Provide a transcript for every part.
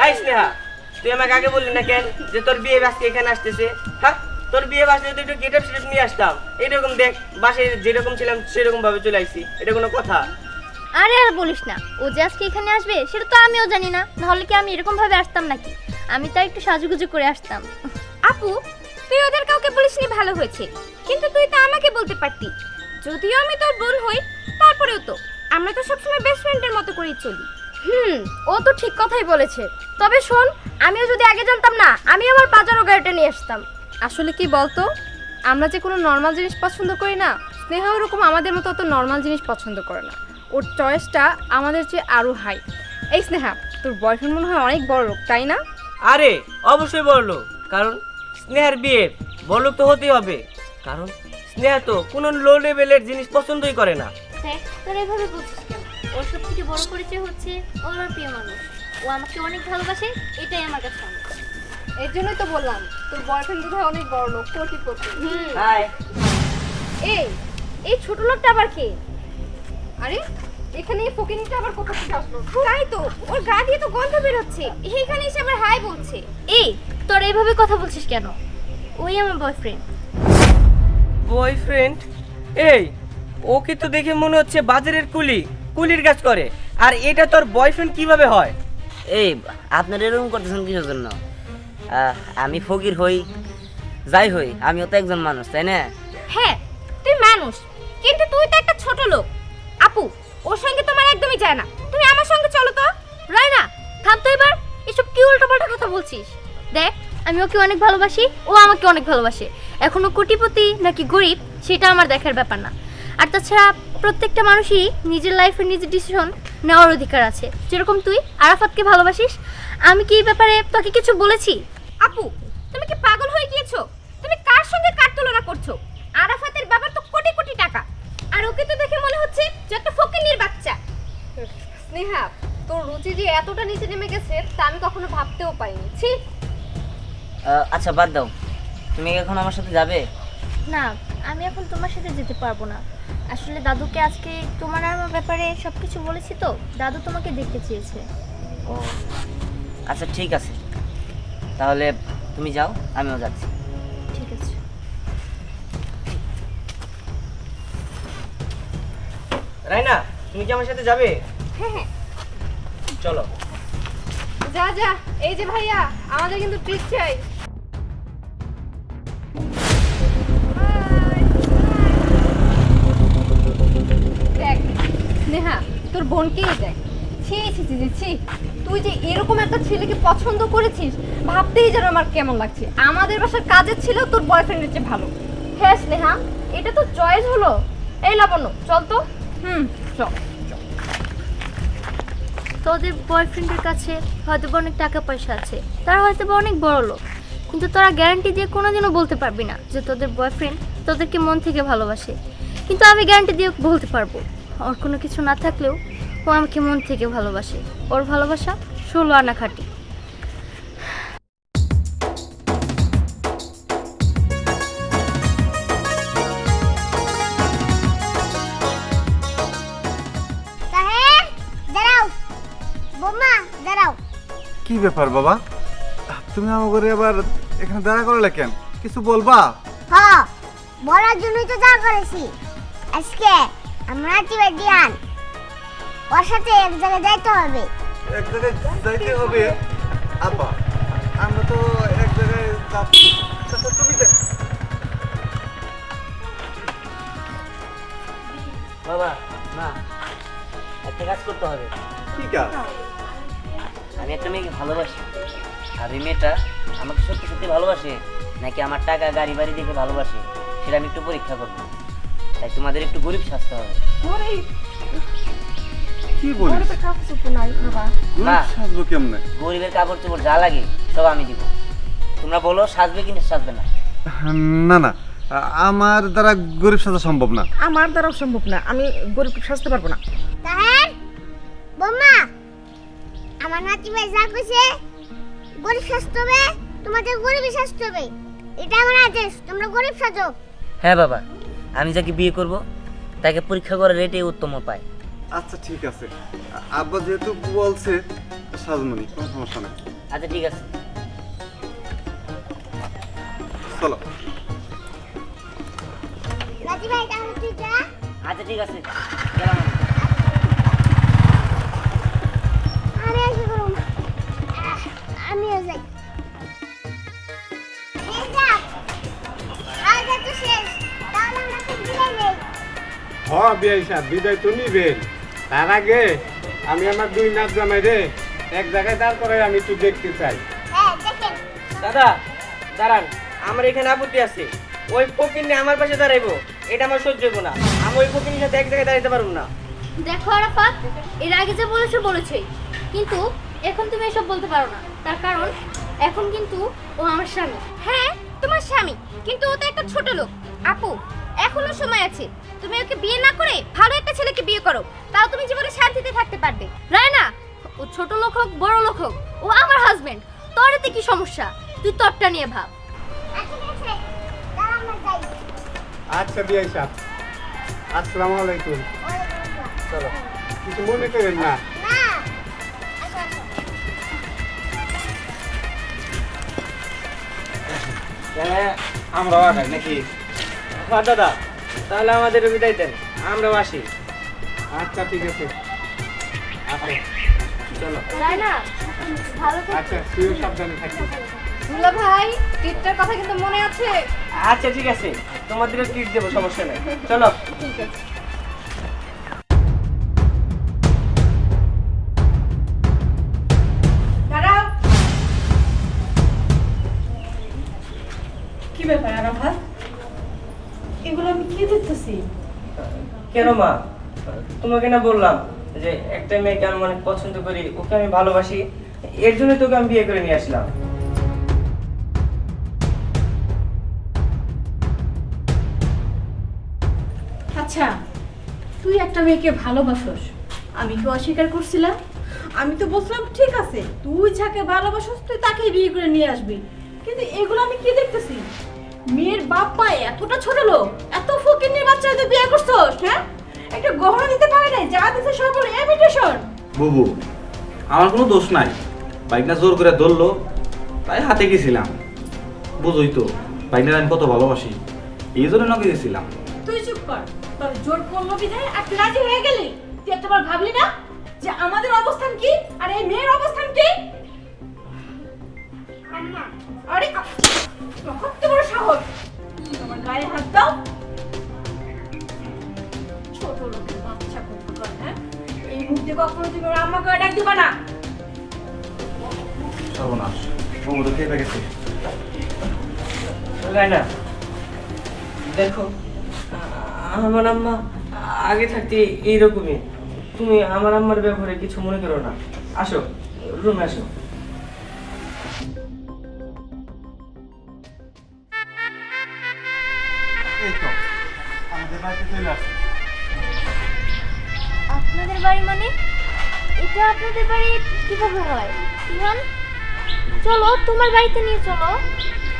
এই স্নেহা, তুই আমাকে আগে বললি না কেন যে তোর বিয়ে আজকে এখানে আসতেছে? হ্যাঁ, তোর বিয়ে বাসে যদি একটু গেটআপ সেটআপ নিয়ে আসতাম, এইরকম দেখ বাসে যেরকম ছিলাম সেরকম ভাবে চলে আসছি, এটা কোনো কথা? আরে আর বলিস না, ও যে আজকে এখানে আসবে সেটা তো আমিও জানি না, নাহলে কি আমি এরকম ভাবে আসতাম নাকি? আমি তো একটু সাজুগুজু করে আসতাম। আপু, তুই ওদের কাউকে বলিসনি ভালো হয়েছে, কিন্তু তুই তো আমাকে বলতে পারতি। যদিও আমি তোর বোন হই, তারপরেও তো আমরা তো সবসময় বেস্ট ফ্রেন্ডের মতো করেই চলি। ও তো ঠিক কথাই বলেছে। তবে শোন, আমিও যদি আগে জানতাম না, আমি আমার বাজারও গাড়িটা নিয়ে আসতাম। আসলে কি বলতো, আমরা যে কোনো নর্মাল জিনিস পছন্দ করি না, স্নেহা ওরকম আমাদের মতো অত নর্মাল জিনিস পছন্দ করে না। ওর চয়েসটা আমাদের চেয়ে আরও হাই। এই স্নেহা, তোর বয়ফ্রেন্ড মনে হয় অনেক বড় লোক, তাই না? আরে অবশ্যই বড়লো, কারণ স্নেহার বিয়ে বড়লোক তো হতেই হবে, কারণ স্নেহা তো কোনো লো লেভেলের জিনিস পছন্দই করে না। দেখ, তোর এভাবে বলছিস কেন? ওর সব থেকে বড় পরিচয় হচ্ছে ও আমার প্রিয় মানুষ। ও আমাকে অনেক ভালোবাসে, এটাই আমার কাছে অনেক। এর জন্যই তো বললাম তোর বয়ফ্রেন্ড বোধহয় অনেক বড় লোক, কোটিপতি। হাই। এই ছোট লোকটা আবার কে? আরে এখানে এই ফকিনিটা আবার কোথা থেকে আসলো? তাই তো, ওর গা দিয়ে তো গন্ধ বের হচ্ছে, এইখানে এসে আবার হাই বলছে। এই, তোর এইভাবে কথা বলছিস কেন? ওই আমার বয়ফ্রেন্ড। বয়ফ্রেন্ড? এই, ওকে তো দেখে মনে হচ্ছে বাজারের কুলির কাজ করে, আর এটা তোর বয়ফ্রেন্ড কিভাবে হয়? এই আপনারা এরকম করতেছেন কিসের জন্য? আমি ফকির হই যাই হই, আমিও তো একজন মানুষ, তাই না? হ্যাঁ, তুই মানুষ, কিন্তু তুই তো একটা ছোট লোক। আপু, ওর সঙ্গে তোমার একদমই যায় না, তুমি আমার সঙ্গে চলো তো। রায়না, থাম তো এবার, এসব কি উল্টোপাল্টা কথা বলছিস? দেখ, আমি ওকে অনেক ভালোবাসি, ও আমাকে অনেক ভালোবাসে। এখনো কোটিপতি নাকি গরিব সেটা আমার দেখার ব্যাপার না। আর তাছাড়া প্রত্যেকটা মানুষই নিজের লাইফের নিজের ডিসিশন নেওয়ার অধিকার আছে। যেরকম তুই আরাফাতকে ভালোবাসিস, আমি কি এই ব্যাপারে তোকে কিছু বলেছি? আপু, তুমি কি পাগল হয়ে গিয়েছো? তুমি কার সঙ্গে কার তুলনা করছো? আরাফাতের বাবার তো কোটি কোটি টাকা, আর ওকে তো দেখে মনে হচ্ছে যে একটা ফকিন্নির বাচ্চা। স্নেহা, তোর রুচি যে এতটা নিচে নেমে গেছে তা আমি কখনো ভাবতেও পারিনি। ছি। আচ্ছা বাদ দাও, তুমি এখন আমার সাথে যাবে? না, আমি এখন তোমার সাথে যেতে পারবো না। আসলে দাদুকে আজকে তোমার আর আমার ব্যাপারে সব কিছু বলেছি তো, দাদু তোমাকে দেখতে চেয়েছে। ও আচ্ছা, ঠিক আছে, তাহলে তুমি যাও, আমিও যাচ্ছি। ঠিক আছে। রাইনা, তুমি কি আমার সাথে যাবে? হ্যাঁ, চলো। যা যা, এই যে ভাইয়া, আমাদের কিন্তু ট্রিট চাই। দেখ স্নেহা, তোর বোনকেই দেখ। ছি ছি ছি ছি, ছি। তুই যে এরকম একটা ছেলেকে পছন্দ করেছিস, ভাবতেই যেন আমার কেমন লাগছে। আমাদের বাসার কাজের ছিল তোর বয়ফ্রেন্ডের চেয়ে ভালো। হ্যাঁ স্নেহা, এটা তো চয়েস হলো। এই লাবণ্য, চল তো। চল। তোদের বয়ফ্রেন্ডের কাছে হয়তো বা অনেক টাকা পয়সা আছে, তারা হয়তো বা অনেক বড় লোক, কিন্তু তোরা গ্যারান্টি দিয়ে কোনোদিনও বলতে পারবি না যে তোদের বয়ফ্রেন্ড তোদেরকে মন থেকে ভালোবাসে। কিন্তু আমি গ্যারান্টি দিয়ে বলতে পারবো, ওর কোনো কিছু না থাকলেও ও আমাকে মন থেকে ভালোবাসে। ওর ভালোবাসা 16 আনা খাঁটি। কি ব্যাপার বাবা, তুমি আমাকে আবার এখানে দাঁড়া করলে কেন? কিছু বলবা? হ্যাঁ, বলার জন্যই তো যা করেছি। আজকে আমরা টিবেটিয়ান, ওর সাথে এক জায়গায় যাইতে হবে। এক জায়গায় যাইতে হবে? আপা, আমরা তো এক জায়গায় যাচ্ছি। আচ্ছা, তুমি বাবা না, একটা কাজ করতে হবে। কি কাজ? আমি একটা মেয়েকে ভালোবাসি, আর এই মেয়েটা আমাকে সত্যি সত্যি ভালোবাসে নাকি আমার টাকা গাড়ি বাড়ি দেখে ভালোবাসে সেটা আমি একটু পরীক্ষা করবো। তাই তোমাদের একটু গরিব সাজতে হবে। কি বলিস? না, সাজবো কেমনে? গরিবের কাপড় চোপড় যা লাগে সব আমি দিব, তোমরা বলো সাজবে কিনা সাজবে না। না না, আমার দ্বারা গরিব সাজা সম্ভব না। আমার দ্বারাও সম্ভব না, আমি গরিব সাজতে পারবো না। তাহের, বোমা, আমার নাতি ভাই যা কইছে, গরিব সাজতে হবে, তোমাদের গরিবই সাজতে হবে। এটা আমার আদেশ, তোমরা গরিব সাজো। হ্যাঁ বাবা, আমি যাকে বিয়ে করব তাকে পরীক্ষা করার এটাই উত্তম উপায়। আচ্ছা ঠিক আছে, আব্বা যেহেতু বলছে সাজমনি, কোনো সমস্যা নেই। আচ্ছা ঠিক আছে। চলো। রাজি ভাই তাহলে তুই যা। আচ্ছা ঠিক আছে, গেলাম আমি। আরে এসে করুন, আমিও যাই। এই যা, আজ তো শেষ, তাহলে আমরা খুব বিদায় নেই। হ্যাঁ বিআই সাহেব, বিদায় তো নিবেন। তার আগে আমি আমার 2 নাচ জামাই রে এক জায়গায় দাঁড় করে আমি একটু দেখতে চাই। হ্যাঁ দেখেন। দাদা দাঁড়ান, আমার এখানে আপত্তি আছে। ওই ফকিন্নি আমার পাশে দাঁড়াইবো, এটা আমার সহ্য হইব না। আমি ওই ফকিনের সাথে এক জায়গায় দাঁড়াইতে পারবো না। দেখো আরাফাত, এর আগে যে বলেছোই, কিন্তু এখন তুমি এসব বলতে পারো না। তার কারণ এখন কিন্তু ও আমার স্বামী। হ্যাঁ তোমার স্বামী, কিন্তু ও তো একটা ছোট লোক। আপু এখনো সময় আছে, তুমি ওকে বিয়ে না করে ভালো একটা ছেলেকে বিয়ে করো, তাও তুমি জীবনে শান্তিতে থাকতে পারবে। রায়না, ও ছোট লোক হোক বড় লোক হোক, ও আমার হাজবেন্ড। তোর এতে কি সমস্যা? তুই তোরটা নিয়ে ভাব। আচ্ছা ঠিক আছে, তাহলে আমরা যাই। আচ্ছা বিআই সাহেব, আসসালামু আলাইকুম। ওয়ালাইকুম আসসালাম। চলো, কিছু মনে করেন না। না, আসো আসো। আমরাও আগাই নাকি? হ্যাঁ দাদা, তাহলে আমাদের বিদায় দেন, আমরাও আসি। আচ্ছা ঠিক আছে, আচ্ছা চলো। রায়না, ভালো থেকো। আচ্ছা তুইও সাবধানে থাকিস। দুলা ভাই, টিপটার কথা কিন্তু মনে আছে? আচ্ছা ঠিক আছে, তোমাদেরও ট্রিট দেবো, সমস্যা নেই। চলো। ঠিক আছে। দাঁড়াও। কি ব্যাপার আরাফাত, এগুলো আমি কি দেখতেছি? কেন মা, তোমাকে না বললাম যে একটা মেয়েকে আমি অনেক পছন্দ করি, ওকে আমি ভালোবাসি, এর জন্য তোকে আমি বিয়ে করে নিয়ে আসলাম। আচ্ছা, তুই একটা মেয়েকে ভালোবাসোস, আমি কি অস্বীকার করছিলাম? আমি তো বলছিলাম ঠিক আছে, তুই যাকে ভালোবাসোস তুই তাকেই বিয়ে করে নিয়ে আসবি। কিন্তু এগুলো আমি কি দেখতেছি? মেয়ের বাপ মা এতটা ছোট লোক, এত ফকিন্নির বাচ্চা হয়তো বিয়ে করছোস? হ্যাঁ, একটা গহনা দিতে পারে নাই, যা দিতে সব হলো ইমিটেশন। বুবু, আমার কোনো দোষ নাই। বাইকটা জোর করে ধরলো, তাই হাতে গেছিলাম। বুঝই তো বাইকটা আমি কত ভালোবাসি, এই জন্য নকে গেছিলাম। তুই চুপ কর, তোর জোর করলো বিধায় আর তুই রাজি হয়ে গেলি। তুই একটাবার ভাবলি না যে আমাদের অবস্থান কি আর এই মেয়ের অবস্থান কি? আম্মা, আরে কত বড় সাহস, আমার গায়ে হাত দাও। ছোট লোকের বাচ্চা করতে পারে। হ্যাঁ, এই মুহূর্তে কখনো তুমি ওর আম্মাকে ডাক দিবা না। সর্বনাশ, বুবু তো খেয়ে গেছে। রায়না, দেখো, আমার আম্মা আগে থাকতে এইরকমই। তুমি আমার আম্মার ব্যাপারে কিছু মনে করো না। আসো, রুমে আসো। এই তো আমাদের বাড়িতে চলে আসছে। আপনাদের বাড়ি মানে? এটা আপনাদের বাড়ি কিভাবে হয়? ইহান, চলো তোমার বাড়িতে নিয়ে চলো।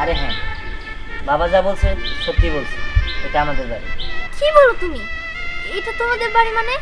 আরে হ্যাঁ, বাবা যা বলছে সত্যি বলছে, এটা আমাদের বাড়ি। কি বলো তুমি? এটা তোমাদের বাড়ি মানে?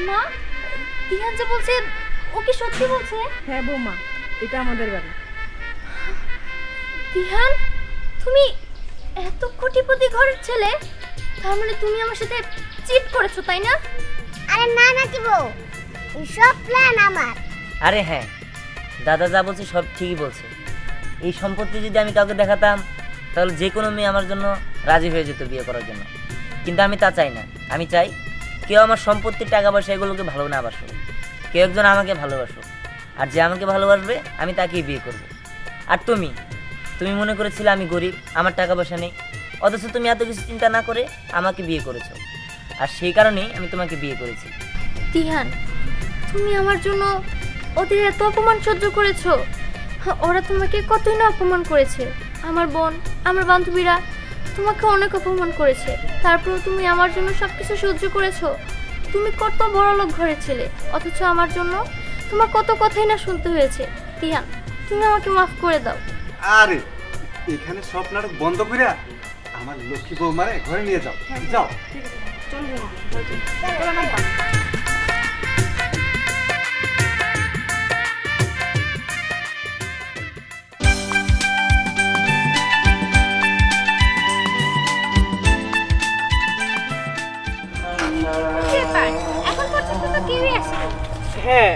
না, দিহান যে বলছে, ও কি সত্যি বলছে? হ্যাঁ বৌমা, এটা আমাদের বাড়ি। দিহান, তুমি এত কোটিপতি ঘরের ছেলে, তার মানে তুমি আমার সাথে চিট করেছো, তাই না? আরে না না কি বউ, সব প্ল্যান আমার। আরে হ্যাঁ, দাদা যা বলছে সব ঠিকই বলছে। এই সম্পত্তি যদি আমি কাউকে দেখাতাম, তাহলে যে কোনো মেয়ে আমার জন্য রাজি হয়ে যেত বিয়ে করার জন্য। কিন্তু আমি তা চাই না। আমি চাই কেউ আমার সম্পত্তির টাকা পয়সা এগুলোকে ভালো না বাসুক, কেউ একজন আমাকে ভালোবাসুক। আর যে আমাকে ভালোবাসবে আমি তাকেই বিয়ে করব। আর তুমি মনে করেছিলে আমি গরিব, আমার টাকা পয়সা নেই, অথচ তুমি এত কিছু চিন্তা না করে আমাকে বিয়ে করেছো। আর সেই কারণেই আমি তোমাকে বিয়ে করেছি। দিহান, তুমি আমার জন্য ওদের এত অপমান সহ্য করেছো। ওরা তোমাকে কতই না অপমান করেছে। আমার বোন, আমার বান্ধবীরা তোমাকে অনেক অপমান করেছে, তারপরেও তুমি আমার জন্য সবকিছু সহ্য করেছো। তুমি কত বড় লোক ঘরের ছেলে, অথচ আমার জন্য তোমার কত কথাই না শুনতে হয়েছে। দিহান, তুমি আমাকে মাফ করে দাও। আরে এখানে সব নাটক বন্ধ করে আমার লক্ষ্মী বৌমারে ঘরে নিয়ে যাও। যাও। কি ব্যাপার? এখন পর্যন্ত তো কেউই আসেনি। হ্যাঁ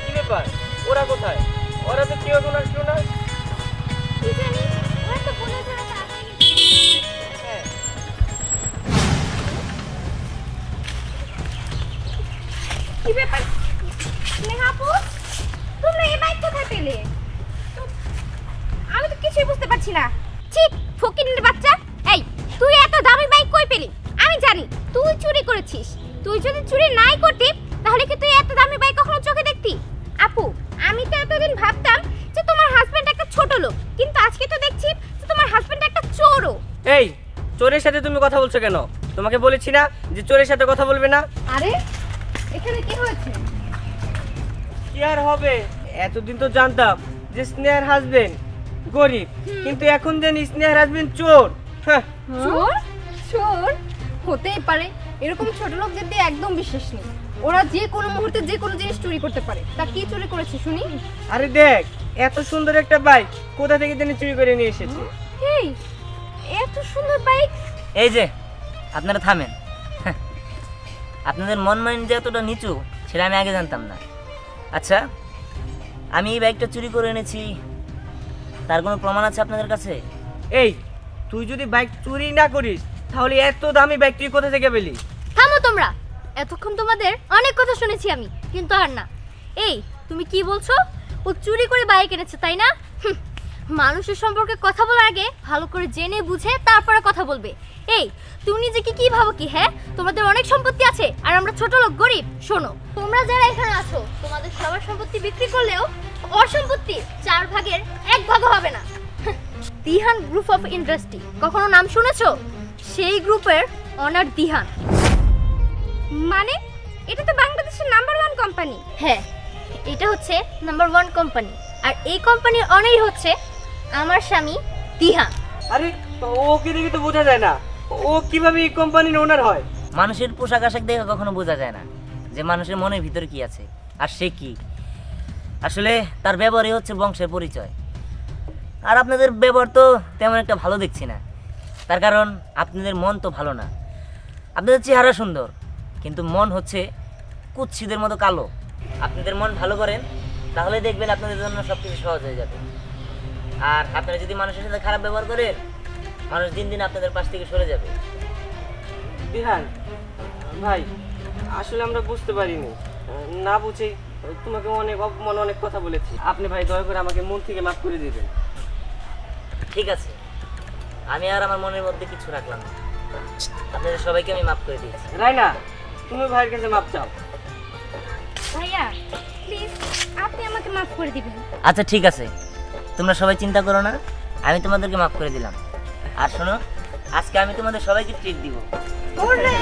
কি ব্যাপার, ওরা কোথায়? ওরা তো কেউ এখন আসলো না। কি জানি, ওরা তো বলে ধরে তাড়াতাড়ি গেছে। হ্যাঁ কি ব্যাপার? স্নেহা আপু, তোমরা এই বাইক কোথায় পেলে? আমি তো কিছুই বুঝতে পারছি না। ছি, ফকিন্নির বাচ্চা। এই, তুই এত দামি বাইক কই পেলি? আমি জানি তুই চুরি করেছিস। তুই যদি চুরি নাই করতি তাহলে কি তুই এত দামি বাইক কখনো চোখে দেখতি? আপু, আমি তো এতদিন ভাবতাম যে তোমার হাজবেন্ড একটা ছোট লোক, কিন্তু আজকে তো দেখছি যে তোমার হাজবেন্ড একটা চোরও। এই, চোরের সাথে তুমি কথা বলছো কেন? তোমাকে বলেছি না যে চোরের সাথে কথা বলবে না? আরে এখানে কি হয়েছে? কি আর হবে, এতদিন তো জানতাম যে স্নেহার হাজবেন্ড গরিব, কিন্তু এখন জানি স্নেহার হাজবেন্ড চোর। হ্যাঁ, চোর? চোর হতেই পারে, এরকম ছোট লোকদের দিয়ে একদম বিশ্বাস নেই। ওরা যে কোনো মুহূর্তে যে কোনো জিনিস চুরি করতে পারে। তা কি চুরি করেছে শুনি? আরে দেখ, এত সুন্দর একটা বাইক কোথা থেকে জানি চুরি করে নিয়ে এসেছে। এই, এত সুন্দর বাইক! এই যে আপনারা থামেন। আপনাদের মন মাইন্ড যে এতটা নিচু সেটা আমি আগে জানতাম না। আচ্ছা, আমি এই বাইকটা চুরি করে এনেছি, তার কোনো প্রমাণ আছে আপনাদের কাছে? এই, তুই যদি বাইক চুরি না করিস তাহলে এত দামি বাইক তুই কোথা থেকে পেলি? থামো তোমরা, এতক্ষণ তোমাদের অনেক কথা শুনেছি আমি, কিন্তু আর না। এই, তুমি কি বলছো? ও চুরি করে বাইক এনেছে, তাই না? হুম, মানুষের সম্পর্কে কথা বলার আগে ভালো করে জেনে বুঝে তারপরে কথা বলবে। এই, তুমি নিজেকে কি ভাবো কি? হ্যাঁ, তোমাদের অনেক সম্পত্তি আছে আর আমরা ছোট লোক, গরিব। শোনো, তোমরা যারা এখানে আছো তোমাদের সবার সম্পত্তি বিক্রি করলেও ওর সম্পত্তি 4 ভাগের 1 ভাগও হবে না। দিহান গ্রুপ অফ ইন্ডাস্ট্রি, কখনো নাম শুনেছো? সেই গ্রুপের অনার দিহান। মানে এটা তো বাংলাদেশের নাম্বার 1 কোম্পানি। হ্যাঁ, এটা হচ্ছে নাম্বার 1 কোম্পানি, আর এই কোম্পানির অনারই হচ্ছে আমার স্বামী দিহান। আরে ওকে দেখে তো বোঝা যায় না ও কিভাবে এই কোম্পানির ওনার হয়। মানুষের পোশাক আশাক দেখে কখনো বোঝা যায় না যে মানুষের মনের ভিতরে কি আছে আর সে কি। আসলে তার ব্যবহারই হচ্ছে বংশের পরিচয়। আর আপনাদের ব্যবহার তো তেমন একটা ভালো দেখছি না, তার কারণ আপনাদের মন তো ভালো না। আপনাদের চেহারা সুন্দর, কিন্তু মন হচ্ছে কুৎসিদের মতো কালো। আপনাদের মন ভালো করেন তাহলে দেখবেন আপনাদের জন্য সব কিছু সহজ হয়ে যাবে। আর আপনারা যদি মানুষের সাথে খারাপ ব্যবহার করেন, মানুষ দিন দিন আপনাদের পাশ থেকে সরে যাবে। বিহান ভাই, আসলে আমরা বুঝতে পারিনি, না বুঝেই তোমাকে অনেক অপমান, অনেক কথা বলেছি। আপনি ভাই দয়া করে আমাকে মন থেকে মাফ করে দিবেন। ঠিক আছে, আমি আর আমার মনের মধ্যে কিছু রাখলাম না, আপনাদের সবাইকে আমি মাফ করে দিয়েছি। রাইনা, তুমি ভাইয়ের কাছে মাফ চাও। ভাইয়া প্লিজ, আপনি আমাকে মাফ করে দিবেন। আচ্ছা ঠিক আছে, তোমরা সবাই চিন্তা করো না, আমি তোমাদেরকে মাফ করে দিলাম। আর শোনো, আজকে আমি তোমাদের সবাইকে ট্রিট দিব। ওরে